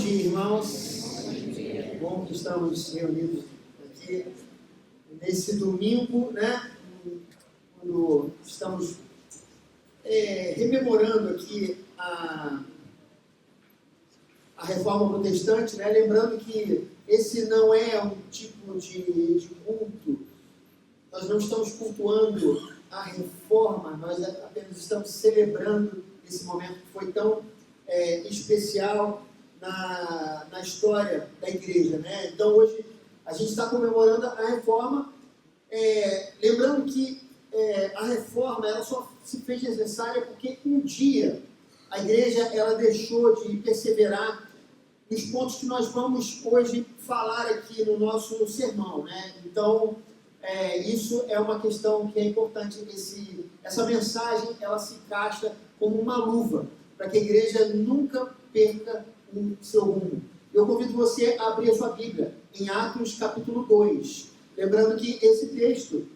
dia, irmãos. Bom que estamos reunidos aqui nesse domingo, né? Quando estamos rememorando aqui a Reforma Protestante, né? Lembrando que esse não é um tipo de culto. Nós não estamos cultuando a Reforma, nós apenas estamos celebrando esse momento que foi tão especial na história da igreja, né? Então hoje a gente está comemorando a Reforma, lembrando que a Reforma ela só se fez necessária porque um dia a igreja ela deixou de perseverar nos pontos que nós vamos hoje falar aqui no nosso sermão, né? Então isso é uma questão que é importante. Essa mensagem ela se encaixa como uma luva para que a igreja nunca perca o seu rumo. Eu convido você a abrir a sua Bíblia em Atos capítulo 2. Lembrando que esse texto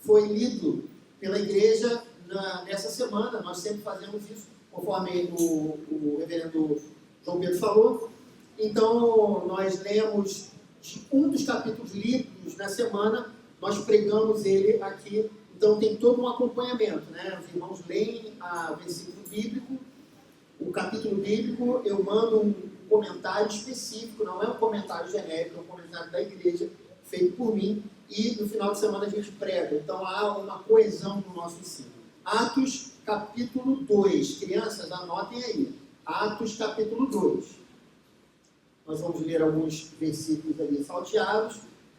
foi lido pela igreja nessa semana. Nós sempre fazemos isso, conforme o reverendo João Pedro falou. Então, nós lemos um dos capítulos lidos na semana, nós pregamos ele aqui. Então, tem todo um acompanhamento, né? Os irmãos leem o versículo bíblico, o capítulo bíblico, eu mando um comentário específico, não é um comentário genérico, é um comentário da igreja, feito por mim, e no final de semana a gente prega. Então há uma coesão no nosso ensino. Atos capítulo 2, crianças, anotem aí, Atos capítulo 2. Nós vamos ler alguns versículos ali salteados,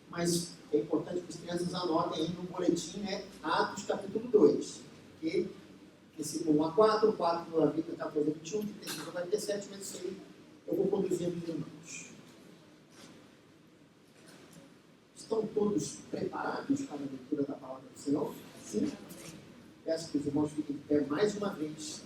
mas é importante que as crianças anotem aí no boletim, né? Atos capítulo 2, ok? Versículo 1 a 4, 4 a 14 a 21, 35 a 47, mas isso aí eu vou conduzindo os irmãos. Estão todos preparados para a leitura da palavra do Senhor? Sim? Peço que os irmãos fiquem de pé mais uma vez.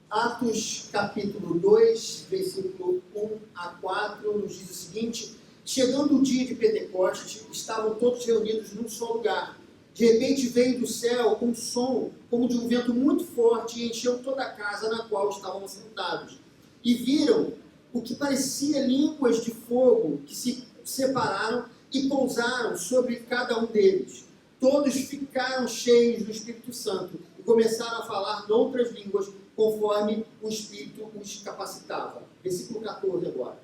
Atos capítulo 2, versículo 1 a 4, nos diz o seguinte: chegando o dia de Pentecostes, estavam todos reunidos num só lugar. De repente veio do céu um som como de um vento muito forte e encheu toda a casa na qual estavam sentados. E viram o que parecia línguas de fogo que se separaram e pousaram sobre cada um deles. Todos ficaram cheios do Espírito Santo e começaram a falar noutras línguas conforme o Espírito os capacitava. Versículo 14 agora.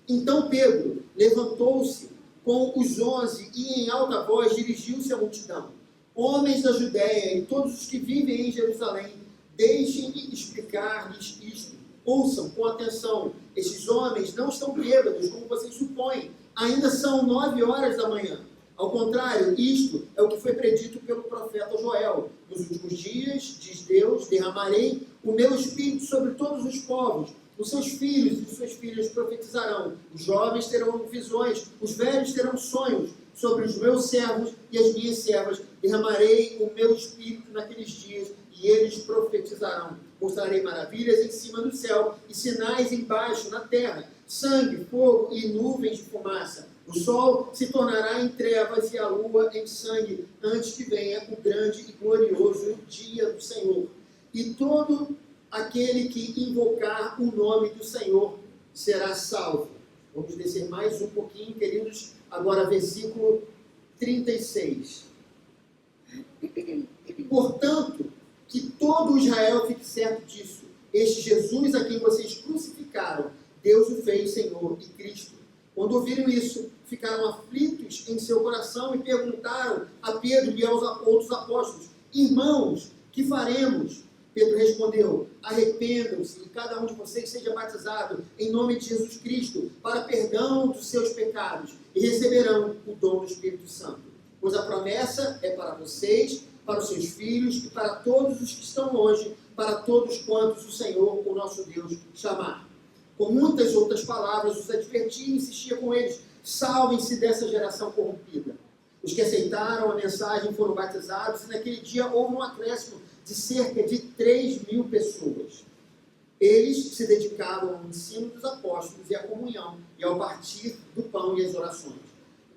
Então Pedro levantou-se com os 11 e em alta voz dirigiu-se à multidão: homens da Judéia e todos os que vivem em Jerusalém, deixem-me explicar-lhes isto. Ouçam com atenção, esses homens não estão bêbados, como vocês supõem, ainda são 9 horas da manhã. Ao contrário, isto é o que foi predito pelo profeta Joel. Nos últimos dias, diz Deus, derramarei o meu espírito sobre todos os povos. Os seus filhos e suas filhas profetizarão, os jovens terão visões, os velhos terão sonhos. Sobre os meus servos e as minhas servas derramarei o meu espírito naqueles dias, e eles profetizarão. Mostrarei maravilhas em cima do céu e sinais embaixo na terra, sangue, fogo e nuvens de fumaça. O sol se tornará em trevas e a lua em sangue, antes que venha o grande e glorioso dia do Senhor. E todo aquele que invocar o nome do Senhor será salvo. Vamos descer mais um pouquinho, queridos. Agora, versículo 36. Portanto, que todo Israel fique certo disso. Este Jesus a quem vocês crucificaram, Deus o fez Senhor e Cristo. Quando ouviram isso, ficaram aflitos em seu coração e perguntaram a Pedro e aos outros apóstolos: irmãos, que faremos? Pedro respondeu: arrependam-se e cada um de vocês seja batizado em nome de Jesus Cristo para perdão dos seus pecados e receberão o dom do Espírito Santo. Pois a promessa é para vocês, para os seus filhos e para todos os que estão longe, para todos quantos o Senhor, o nosso Deus, chamar. Com muitas outras palavras os advertia e insistia com eles: salvem-se dessa geração corrompida. Os que aceitaram a mensagem foram batizados e naquele dia houve um acréscimo de cerca de 3.000 pessoas. Eles se dedicavam ao ensino dos apóstolos e à comunhão, e ao partir do pão e às orações.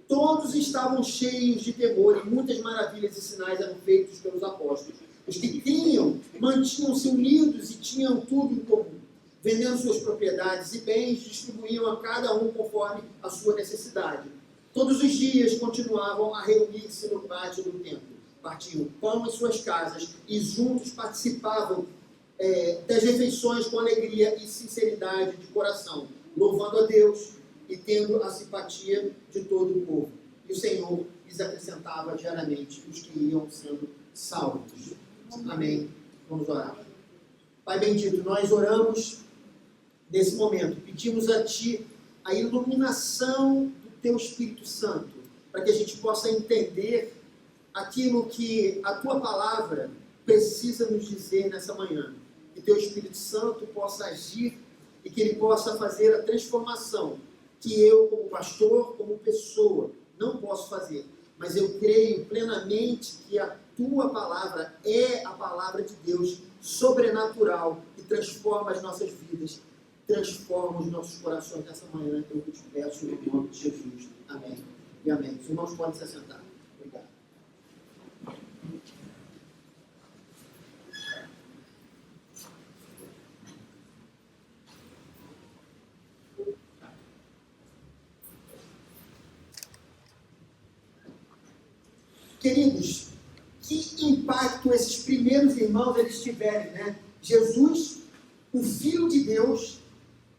Todos estavam cheios de temor e muitas maravilhas e sinais eram feitos pelos apóstolos. Os que criam mantinham-se unidos e tinham tudo em comum. Vendendo suas propriedades e bens, distribuíam a cada um conforme a sua necessidade. Todos os dias continuavam a reunir-se no pátio do templo. Partiam pão em suas casas e juntos participavam das refeições com alegria e sinceridade de coração, louvando a Deus e tendo a simpatia de todo o povo. E o Senhor lhes acrescentava diariamente os que iam sendo salvos. Amém. Vamos orar. Pai bendito, nós oramos nesse momento, pedimos a Ti a iluminação do Teu Espírito Santo, para que a gente possa entender aquilo que a Tua Palavra precisa nos dizer nessa manhã. Que Teu Espírito Santo possa agir e que Ele possa fazer a transformação que eu, como pastor, como pessoa, não posso fazer. Mas eu creio plenamente que a Tua Palavra é a Palavra de Deus, sobrenatural, que transforma as nossas vidas, transforma os nossos corações nessa manhã. Eu te peço em nome de Jesus. Amém e amém. Os irmãos podem se assentar. Obrigado. Queridos, que impacto esses primeiros irmãos eles tiveram, né? Jesus, o Filho de Deus,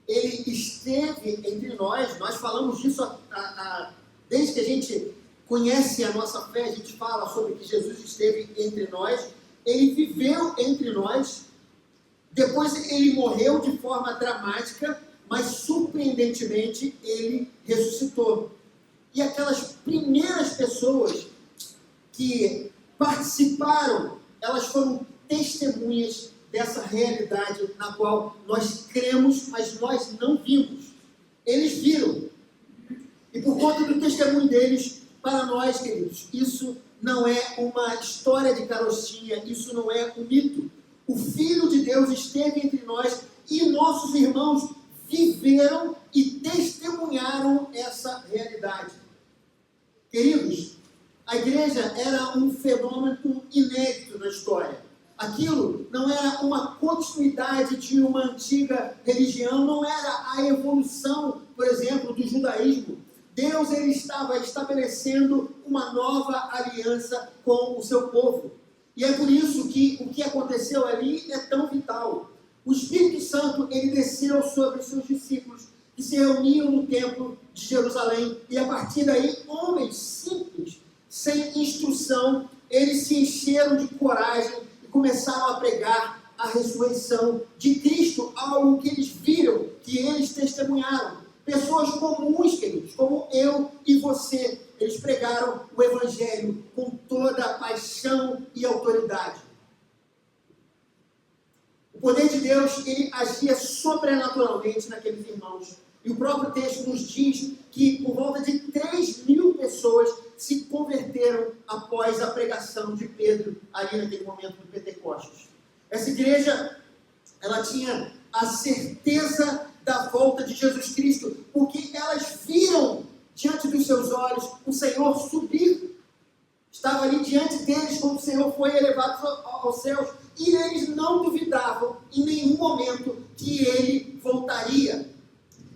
ele esteve entre nós. Nós falamos disso desde que a gente conhece a nossa fé, a gente fala sobre que Jesus esteve entre nós, ele viveu entre nós, depois ele morreu de forma dramática, mas surpreendentemente ele ressuscitou. E aquelas primeiras pessoas que participaram, elas foram testemunhas dessa realidade na qual nós cremos, mas nós não vimos. Eles viram. E por conta do testemunho deles, para nós, queridos, isso não é uma história de carochinha, isso não é um mito. O Filho de Deus esteve entre nós e nossos irmãos viveram e testemunharam essa realidade. Queridos, a igreja era um fenômeno inédito na história. Aquilo não era uma continuidade de uma antiga religião, não era a evolução, por exemplo, do judaísmo. Deus ele estava estabelecendo uma nova aliança com o seu povo. E é por isso que o que aconteceu ali é tão vital. O Espírito Santo ele desceu sobre os seus discípulos que se reuniam no templo de Jerusalém. E a partir daí, homens simples, sem instrução, eles se encheram de coragem e começaram a pregar a ressurreição de Cristo, algo que eles viram, que eles testemunharam. Pessoas comuns, queridos, como eu e você, eles pregaram o Evangelho com toda a paixão e autoridade. O poder de Deus, ele agia sobrenaturalmente naqueles irmãos. E o próprio texto nos diz que por volta de 3.000 pessoas se converteram após a pregação de Pedro, ali naquele momento do Pentecostes. Essa igreja, ela tinha a certeza da volta de Jesus Cristo, porque elas viram diante dos seus olhos o Senhor subir. Estava ali diante deles quando o Senhor foi elevado aos céus, e eles não duvidavam em nenhum momento que ele voltaria.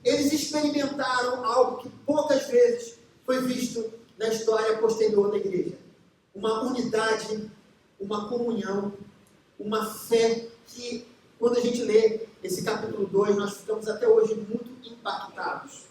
Eles experimentaram algo que poucas vezes foi visto na história posterior da igreja. Uma unidade, uma comunhão, uma fé que, quando a gente lê esse capítulo 2, nós ficamos até hoje muito impactados.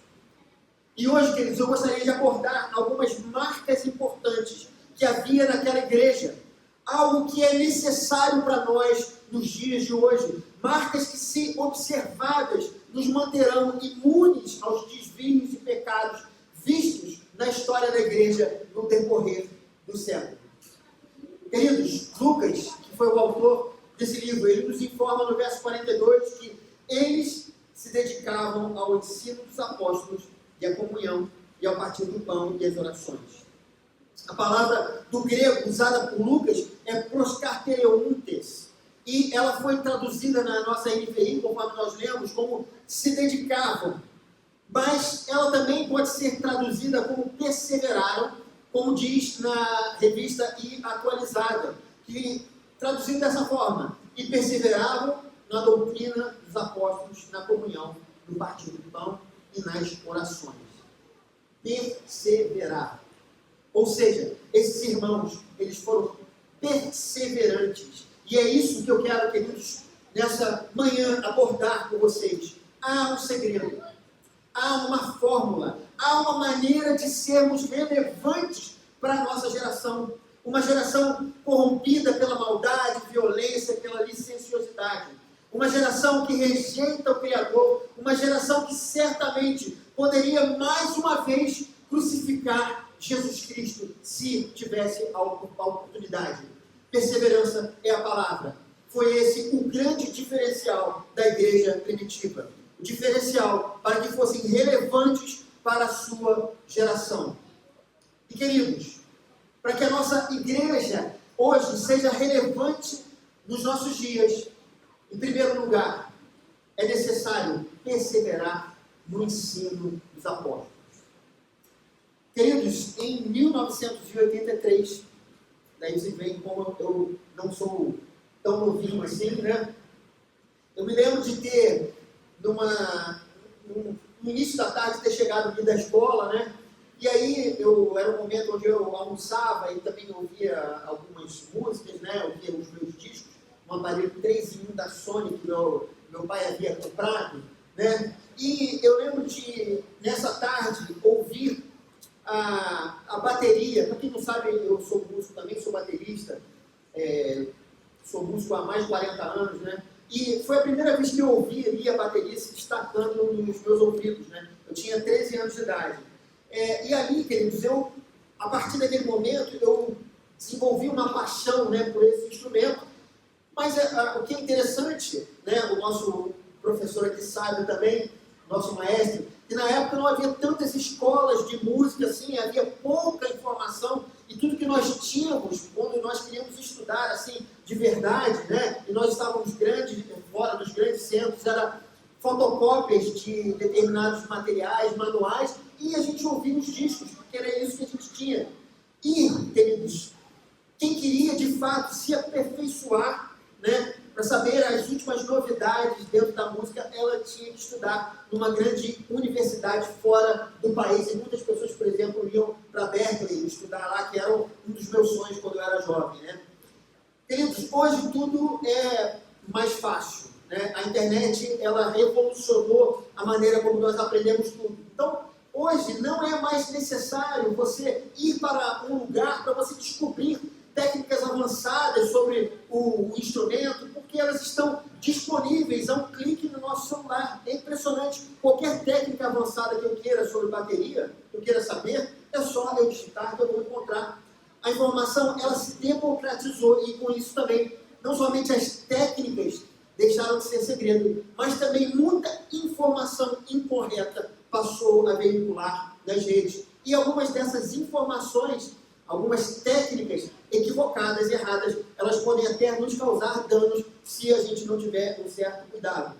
E hoje, queridos, eu gostaria de abordar algumas marcas importantes que havia naquela igreja. Algo que é necessário para nós nos dias de hoje. Marcas que, se observadas, nos manterão imunes aos desvios e pecados vistos na história da igreja no decorrer do século. Queridos, Lucas, que foi o autor desse livro, ele nos informa no verso 42 que eles se dedicavam ao ensino dos apóstolos e à comunhão e ao partir do pão e às orações. A palavra do grego usada por Lucas é proskartereuntes, e ela foi traduzida na nossa NVI, conforme nós lemos, como se dedicavam, mas ela também pode ser traduzida como perseveraram, como diz na revista I Atualizada, que Traduzindo dessa forma, e perseveravam na doutrina dos apóstolos, na comunhão, no partir do pão e nas orações. Perseverar. Ou seja, esses irmãos, eles foram perseverantes. E é isso que eu quero, queridos, nessa manhã abordar com vocês. Há um segredo, há uma fórmula, há uma maneira de sermos relevantes para a nossa geração. Uma geração corrompida pela maldade, violência, pela licenciosidade. Uma geração que rejeita o Criador. Uma geração que certamente poderia mais uma vez crucificar Jesus Cristo se tivesse a oportunidade. Perseverança é a palavra. Foi esse o grande diferencial da igreja primitiva. O diferencial para que fossem relevantes para a sua geração. E queridos, para que a nossa igreja hoje seja relevante nos nossos dias, em primeiro lugar, é necessário perseverar no ensino dos apóstolos. Queridos, em 1983, daí você vê como eu não sou tão novinho assim, né? Eu me lembro de ter, no início da tarde, ter chegado aqui da escola, né? E aí, era um momento onde eu almoçava e também ouvia algumas músicas, né? Eu ouvia os meus discos, um aparelho 3 em 1 da Sony que meu pai havia comprado, né? E eu lembro de, nessa tarde, ouvir a bateria. Para quem não sabe, eu sou músico também, sou baterista, sou músico há mais de 40 anos, né? E foi a primeira vez que eu ouvi a bateria se destacando nos meus ouvidos, né? Eu tinha 13 anos de idade. E ali, queridos, a partir daquele momento, eu desenvolvi uma paixão, né, por esse instrumento. Mas o que é interessante, né, o nosso professor aqui sabe também, nosso maestro, que na época não havia tantas escolas de música assim, havia pouca informação, e tudo que nós tínhamos, quando nós queríamos estudar assim, de verdade, né, e nós estávamos fora dos grandes centros, era fotocópias de determinados materiais, manuais, e a gente ouvia os discos, porque era isso que a gente tinha. E, queridos, quem queria de fato se aperfeiçoar, né, para saber as últimas novidades dentro da música, ela tinha que estudar numa grande universidade fora do país. E muitas pessoas, por exemplo, iam para Berkeley estudar lá, que era um dos meus sonhos quando eu era jovem, né? Queridos, hoje tudo é mais fácil, né? A internet, ela revolucionou a maneira como nós aprendemos tudo. Então, hoje não é mais necessário você ir para um lugar para você descobrir técnicas avançadas sobre o instrumento, porque elas estão disponíveis a um clique no nosso celular. É impressionante. Qualquer técnica avançada que eu queira sobre bateria, que eu queira saber, é só eu digitar que eu vou encontrar. A informação, ela se democratizou, e com isso também, não somente as técnicas deixaram de ser segredo, mas também muita informação incorreta passou a veicular nas redes. E algumas dessas informações, algumas técnicas equivocadas, erradas, elas podem até nos causar danos se a gente não tiver um certo cuidado.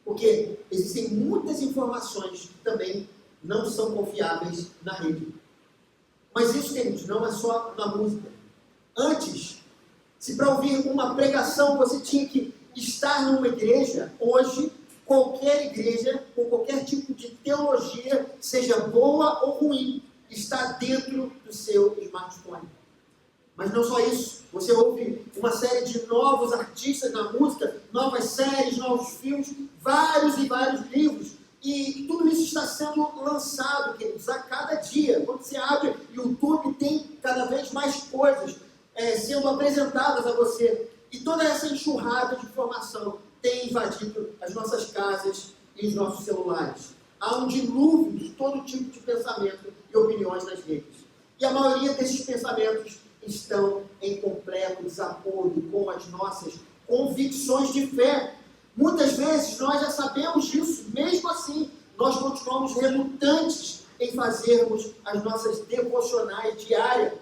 Porque existem muitas informações que também não são confiáveis na rede. Mas isso, queridos, não é só na música. Antes, se para ouvir uma pregação você tinha que estar numa igreja, hoje, qualquer igreja, com qualquer tipo de teologia, seja boa ou ruim, está dentro do seu smartphone. Mas não só isso, você ouve uma série de novos artistas na música, novas séries, novos filmes, vários e vários livros, e tudo isso está sendo lançado, queridos, a cada dia. Quando você abre YouTube, tem cada vez mais coisas sendo apresentadas a você, e toda essa enxurrada de informação tem invadido as nossas casas e os nossos celulares. Há um dilúvio de todo tipo de pensamento e opiniões nas redes. E a maioria desses pensamentos estão em completo desacordo com as nossas convicções de fé. Muitas vezes nós já sabemos disso, mesmo assim, nós continuamos relutantes em fazermos as nossas devocionais diárias.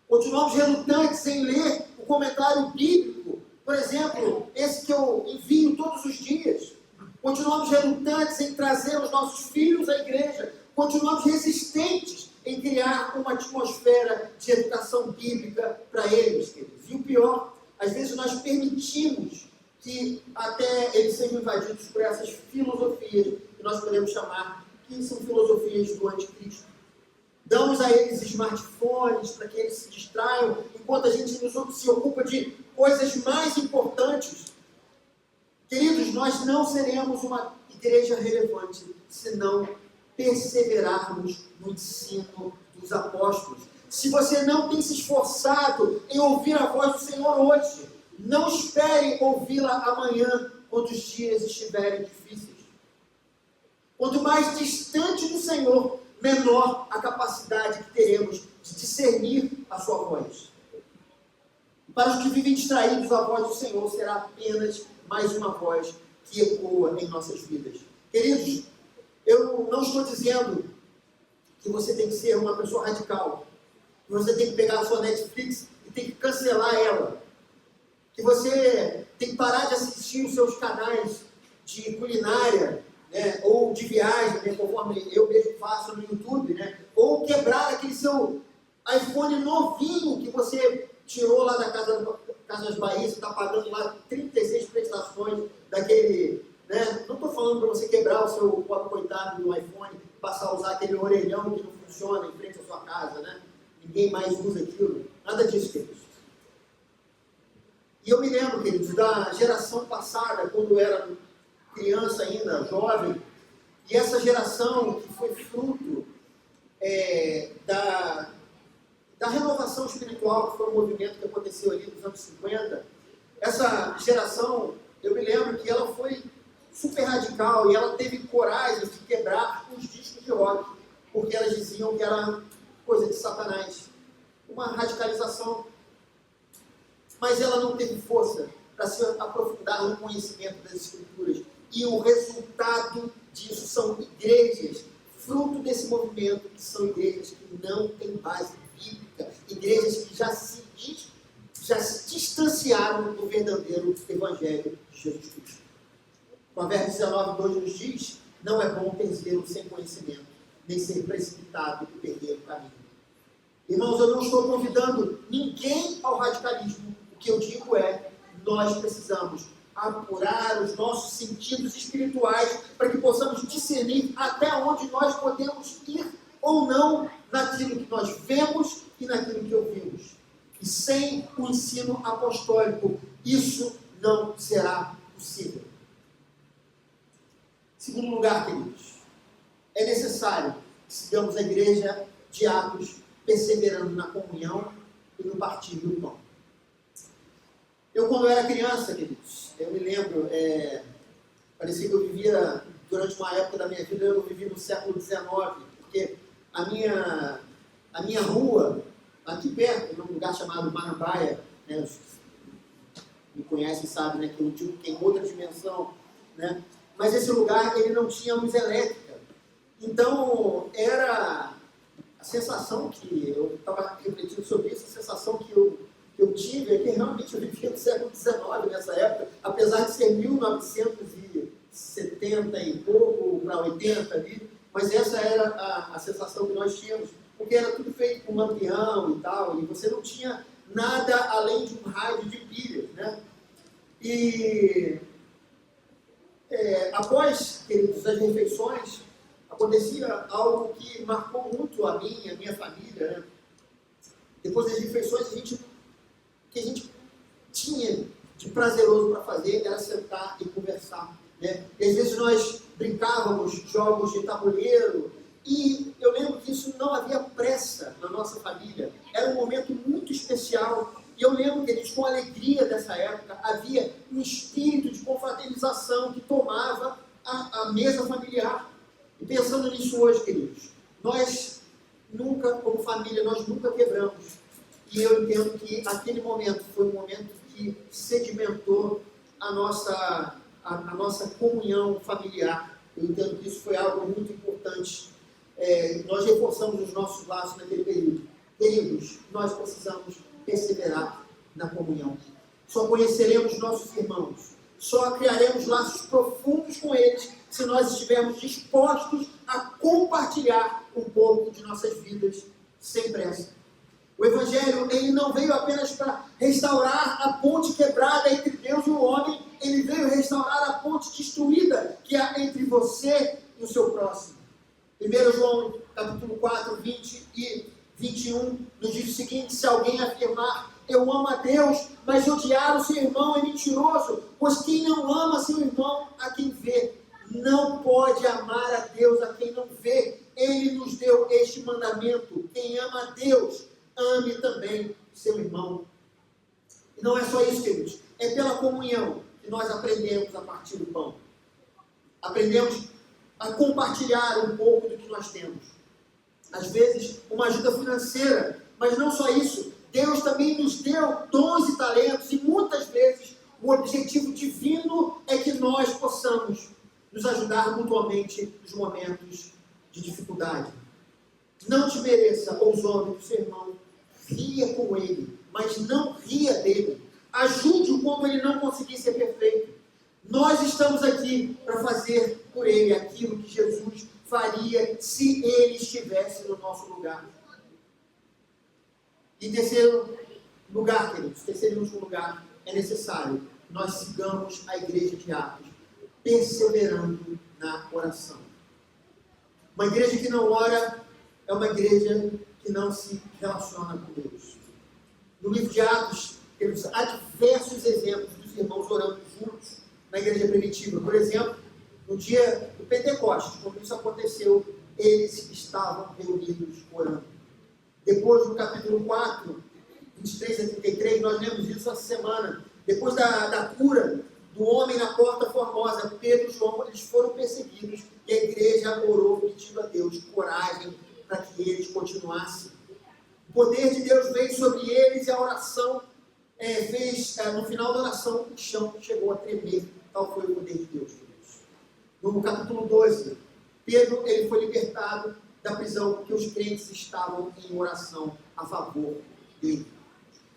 Continuamos relutantes em ler o comentário bíblico, por exemplo, esse que eu envio todos os dias. Continuamos relutantes em trazer os nossos filhos à igreja. Continuamos resistentes em criar uma atmosfera de educação bíblica para eles, queridos. E o pior, às vezes nós permitimos que até eles sejam invadidos por essas filosofias que nós podemos chamar que são filosofias do anticristo. Damos a eles smartphones para que eles se distraiam, enquanto a gente nos outros se ocupa de coisas mais importantes. Queridos, nós não seremos uma igreja relevante se não perseverarmos no ensino dos apóstolos. Se você não tem se esforçado em ouvir a voz do Senhor hoje, não espere ouvi-la amanhã, quando os dias estiverem difíceis. Quanto mais distante do Senhor, menor a capacidade que teremos de discernir a sua voz. Para os que vivem distraídos, a voz do Senhor será apenas mais uma voz que ecoa em nossas vidas. Queridos, eu não estou dizendo que você tem que ser uma pessoa radical, que você tem que pegar a sua Netflix e tem que cancelar ela, que você tem que parar de assistir os seus canais de culinária, né, ou de viagem, né, conforme eu mesmo faço no YouTube, né, ou quebrar aquele seu iPhone novinho que você tirou lá da Casas Bahia, você está pagando lá 36 prestações daquele, né, não estou falando para você quebrar o seu pobre coitado do iPhone, passar a usar aquele orelhão que não funciona em frente à sua casa, né, ninguém mais usa aquilo, nada disso, queridos. E eu me lembro, queridos, da geração passada, quando eu era criança ainda, jovem, e essa geração que foi fruto da renovação espiritual, que foi um movimento que aconteceu ali nos anos 50, essa geração, eu me lembro que ela foi super radical e ela teve coragem de quebrar os discos de rock, porque elas diziam que era coisa de Satanás, uma radicalização, mas ela não teve força para se aprofundar no conhecimento das Escrituras. E o resultado disso são igrejas, fruto desse movimento, que são igrejas que não têm base bíblica, igrejas que já se distanciaram do verdadeiro Evangelho de Jesus Cristo. Provérbios 19:2 nos diz: não é bom ter zelo sem conhecimento, nem ser precipitado e perder o caminho. Irmãos, eu não estou convidando ninguém ao radicalismo. O que eu digo é, nós precisamos apurar os nossos sentidos espirituais para que possamos discernir até onde nós podemos ir ou não naquilo que nós vemos e naquilo que ouvimos. E sem o ensino apostólico, isso não será possível. Segundo lugar, queridos, é necessário que sigamos a igreja de Atos, perseverando na comunhão e no partir do pão. Eu, quando era criança, queridos, eu me lembro, parecia que eu vivia, durante uma época da minha vida, eu vivi no século XIX, porque a minha rua, aqui perto, num lugar chamado Marambaia, né, os que me conhecem sabem, né, que eu tem outra dimensão, né, mas esse lugar ele não tinha luz elétrica. Então, era a sensação que eu estava refletindo sobre isso, a sensação que eu tive é que realmente eu vivia no século XIX nessa época, apesar de ser 1970 e pouco para 80 ali, mas essa era a sensação que nós tínhamos, porque era tudo feito com lampião e tal, e você não tinha nada além de um rádio de pilhas, né? E após, queridos, as refeições, acontecia algo que marcou muito a minha família, né? Depois das refeições, o que a gente tinha de prazeroso para fazer era sentar e conversar, né? E às vezes nós brincávamos jogos de tabuleiro, e eu lembro que isso não havia pressa na nossa família, era um momento muito especial, e eu lembro que eles, com a alegria dessa época, havia um espírito de confraternização que tomava a mesa familiar. E pensando nisso hoje, queridos, nós nunca, como família, nós nunca quebramos. E eu entendo que aquele momento foi um momento que sedimentou a nossa comunhão familiar. Eu entendo que isso foi algo muito importante. Nós reforçamos os nossos laços naquele período. Queridos, nós precisamos perseverar na comunhão. Só conheceremos nossos irmãos, só criaremos laços profundos com eles se nós estivermos dispostos a compartilhar um pouco de nossas vidas sem pressa. O Evangelho, ele não veio apenas para restaurar a ponte quebrada entre Deus e o homem, ele veio restaurar a ponte destruída que há entre você e o seu próximo. 1 João, capítulo 4, 20 e 21, nos diz o seguinte: se alguém afirmar, eu amo a Deus, mas odiar o seu irmão é mentiroso, pois quem não ama seu irmão, a quem vê, não pode amar a Deus a quem não vê. Ele nos deu este mandamento: quem ama a Deus, ame também seu irmão. E não é só isso, queridos, é pela comunhão que nós aprendemos a partir do pão. Aprendemos a compartilhar um pouco do que nós temos. Às vezes, uma ajuda financeira, mas não só isso. Deus também nos deu dons e talentos, e muitas vezes o objetivo divino é que nós possamos nos ajudar mutuamente nos momentos de dificuldade. Não desmereça ou zombe do seu irmão, ria com ele, mas não ria dele. Ajude-o quando ele não conseguir ser perfeito. Nós estamos aqui para fazer por ele aquilo que Jesus faria se ele estivesse no nosso lugar. E terceiro lugar, queridos, terceiro e último lugar, é necessário que nós sigamos a igreja de Atos, perseverando na oração. Uma igreja que não ora é uma igreja que não se relaciona com Deus. No livro de Atos, queridos, há diversos exemplos dos irmãos orando juntos na igreja primitiva. Por exemplo, no dia do Pentecostes, quando isso aconteceu, eles estavam reunidos orando. Depois, no capítulo 4, 23 a 33, nós lemos isso essa semana. Depois da cura do homem na Porta Formosa, Pedro e João, eles foram perseguidos e a igreja orou pedindo a Deus coragem para que eles continuassem. O poder de Deus veio sobre eles e a oração no final da oração, o chão chegou a tremer. Tal foi o poder de Deus. No capítulo 12, Pedro ele foi libertado da prisão porque os crentes estavam em oração a favor dele.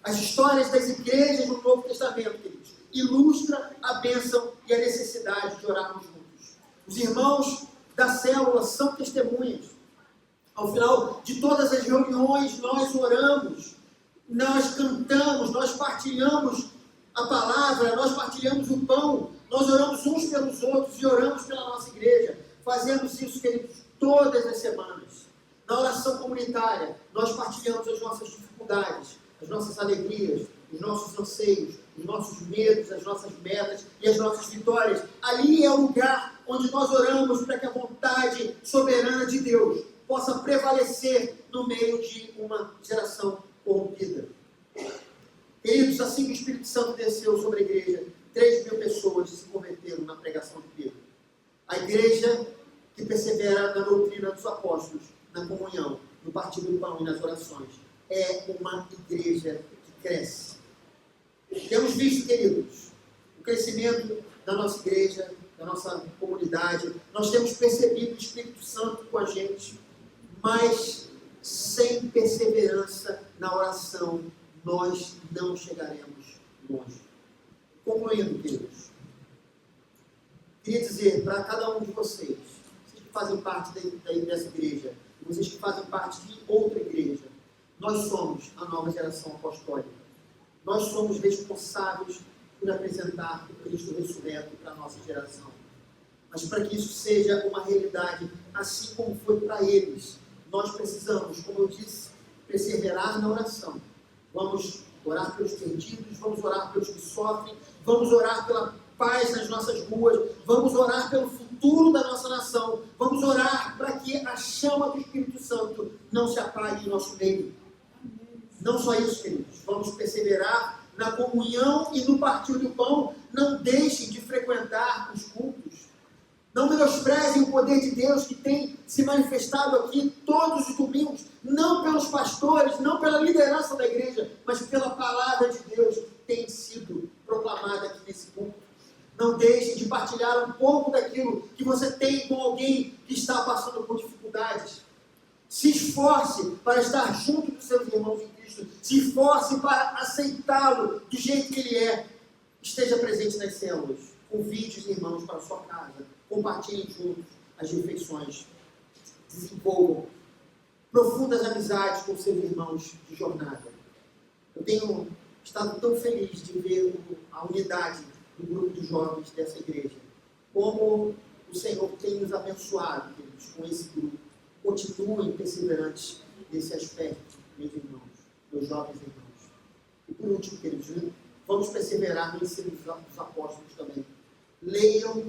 As histórias das igrejas do Novo Testamento, queridos, ilustra a bênção e a necessidade de orarmos juntos. Os irmãos da célula são testemunhas. Ao final de todas as reuniões, nós oramos, nós cantamos, nós partilhamos a palavra, nós partilhamos o pão, nós oramos uns pelos outros e oramos pela nossa igreja. Fazemos isso, queridos, todas as semanas. Na oração comunitária, nós partilhamos as nossas dificuldades, as nossas alegrias, os nossos anseios, os nossos medos, as nossas metas e as nossas vitórias. Ali é o lugar onde nós oramos para que a vontade soberana de Deus possa prevalecer no meio de uma geração corrompida. Queridos, assim que o Espírito Santo desceu sobre a igreja, 3.000 pessoas se converteram na pregação de Pedro. A igreja que persevera na doutrina dos apóstolos, na comunhão, no partir do pão e nas orações, é uma igreja que cresce. Temos visto, queridos, o crescimento da nossa igreja, da nossa comunidade. Nós temos percebido o Espírito Santo com a gente, mas sem perseverança na oração, nós não chegaremos longe. Concluindo, queridos, queria dizer para cada um de vocês que fazem parte dessa igreja, vocês que fazem parte de outra igreja, nós somos a nova geração apostólica. Nós somos responsáveis por apresentar o Cristo ressurreto para a nossa geração. Mas para que isso seja uma realidade, assim como foi para eles, nós precisamos, como eu disse, perseverar na oração. Vamos orar pelos perdidos, vamos orar pelos que sofrem, vamos orar pela paz nas nossas ruas, vamos orar pelo futuro da nossa nação, vamos orar para que a chama do Espírito Santo não se apague em nosso meio. Não só isso, queridos, vamos perseverar na comunhão e no partir do pão. Não deixem de frequentar os cultos. Não menosprezem o poder de Deus que tem se manifestado aqui todos os domingos, não pelos pastores, não pela liderança da igreja, mas pela palavra de Deus que tem sido proclamada aqui nesse culto. Não deixem de partilhar um pouco daquilo que você tem com alguém que está passando por dificuldades. Se esforce para estar junto dos seus irmãos em Cristo. Se esforce para aceitá-lo do jeito que ele é. Esteja presente nas células. Convide os irmãos para a sua casa. Compartilhem juntos as refeições. Desenvolvam profundas amizades com seus irmãos de jornada. Eu tenho estado tão feliz de ver a unidade do grupo de jovens dessa igreja. Como o Senhor tem nos abençoado, queridos, com esse grupo. Continuem perseverantes nesse aspecto, meus irmãos, meus jovens irmãos. E por último, queridos, vamos perseverar no ensino dos apóstolos também. Leiam,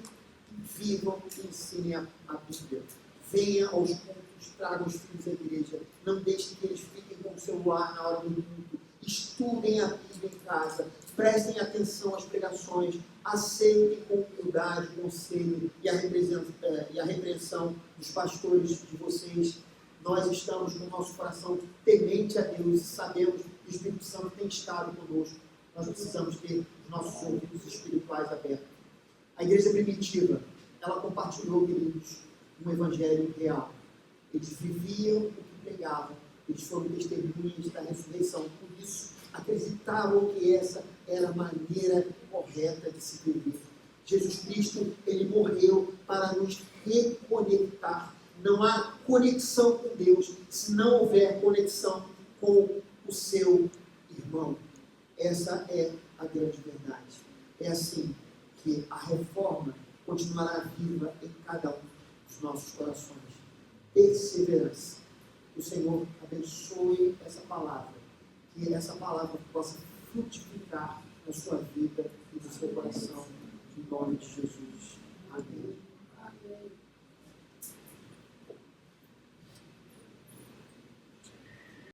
vivam e ensinem a Bíblia. Venham aos cultos, tragam os filhos à igreja. Não deixem que eles fiquem com o celular na hora do culto. Estudem a Bíblia em casa. Prestem atenção às pregações. Aceitem com humildade o conselho e a repreensão dos pastores de vocês. Nós estamos com o nosso coração temente a Deus e sabemos que o Espírito Santo tem estado conosco. Nós precisamos ter os nossos ouvidos espirituais abertos. A igreja primitiva, ela compartilhou, queridos, um evangelho real. Eles viviam o que pregavam. Eles foram testemunhas da ressurreição. Por isso, acreditavam que essa era a maneira correta de se viver. Jesus Cristo, ele morreu para nos reconectar. Não há conexão com Deus se não houver conexão com o seu irmão. Essa é a grande verdade. É assim que a reforma continuará viva em cada um dos nossos corações. Perseverança. Que o Senhor abençoe essa palavra. Que essa palavra possa frutificar na sua vida e